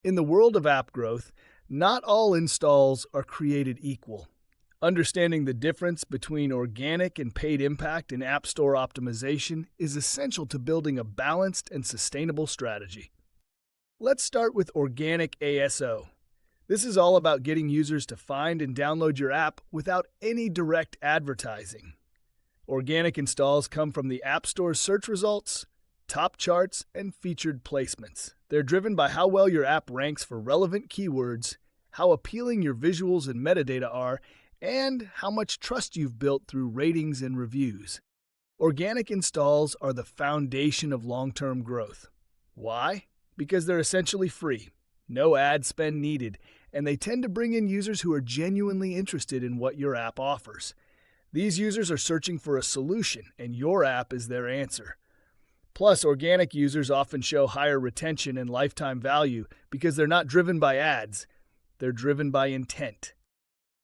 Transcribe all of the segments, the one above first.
In the world of app growth, not all installs are created equal. Understanding the difference between organic and paid impact in App Store optimization is essential to building a balanced and sustainable strategy. Let's start with organic ASO. This is all about getting users to find and download your app without any direct advertising. Organic installs come from the App Store's search results, top charts, and featured placements. They're driven by how well your app ranks for relevant keywords, how appealing your visuals and metadata are, and how much trust you've built through ratings and reviews. Organic installs are the foundation of long-term growth. Why? Because they're essentially free, no ad spend needed, and they tend to bring in users who are genuinely interested in what your app offers. These users are searching for a solution, and your app is their answer. Plus, organic users often show higher retention and lifetime value because they're not driven by ads, they're driven by intent.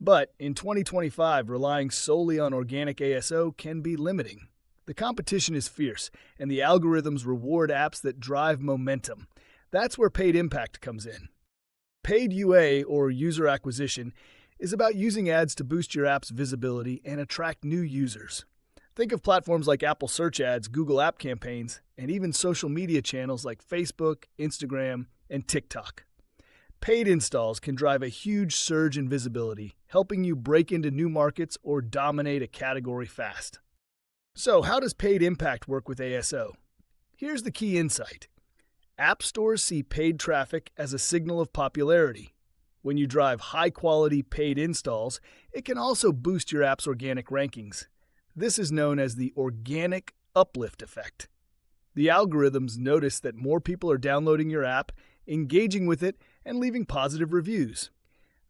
But in 2025, relying solely on organic ASO can be limiting. The competition is fierce, and the algorithms reward apps that drive momentum. That's where paid impact comes in. Paid UA, or user acquisition, is about using ads to boost your app's visibility and attract new users. Think of platforms like Apple Search Ads, Google App Campaigns, and even social media channels like Facebook, Instagram, and TikTok. Paid installs can drive a huge surge in visibility, helping you break into new markets or dominate a category fast. So, how does paid impact work with ASO? Here's the key insight. App stores see paid traffic as a signal of popularity. When you drive high-quality paid installs, it can also boost your app's organic rankings. This is known as the organic uplift effect. The algorithms notice that more people are downloading your app, engaging with it, and leaving positive reviews.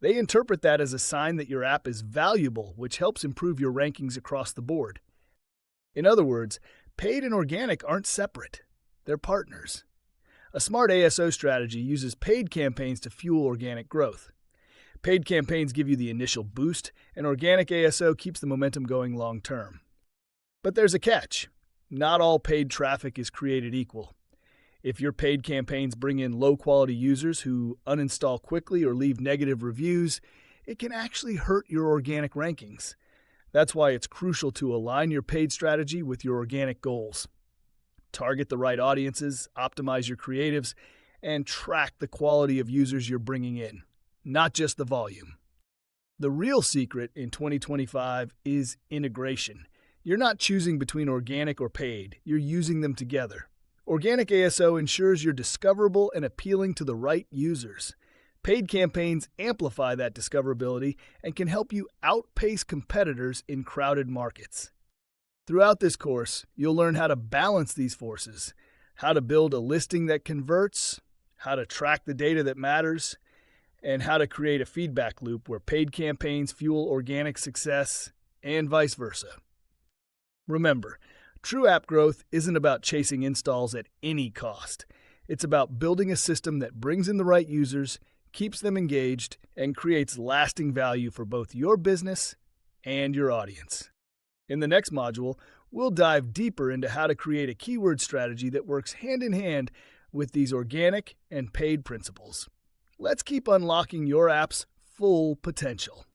They interpret that as a sign that your app is valuable, which helps improve your rankings across the board. In other words, paid and organic aren't separate. They're partners. A smart ASO strategy uses paid campaigns to fuel organic growth. Paid campaigns give you the initial boost, and organic ASO keeps the momentum going long term. But there's a catch. Not all paid traffic is created equal. If your paid campaigns bring in low-quality users who uninstall quickly or leave negative reviews, it can actually hurt your organic rankings. That's why it's crucial to align your paid strategy with your organic goals. Target the right audiences, optimize your creatives, and track the quality of users you're bringing in, not just the volume. The real secret in 2025 is integration. You're not choosing between organic or paid, you're using them together. Organic ASO ensures you're discoverable and appealing to the right users. Paid campaigns amplify that discoverability and can help you outpace competitors in crowded markets. Throughout this course, you'll learn how to balance these forces, how to build a listing that converts, how to track the data that matters, and how to create a feedback loop where paid campaigns fuel organic success and vice versa. Remember, true app growth isn't about chasing installs at any cost. It's about building a system that brings in the right users, keeps them engaged, and creates lasting value for both your business and your audience. In the next module, we'll dive deeper into how to create a keyword strategy that works hand in hand with these organic and paid principles. Let's keep unlocking your app's full potential.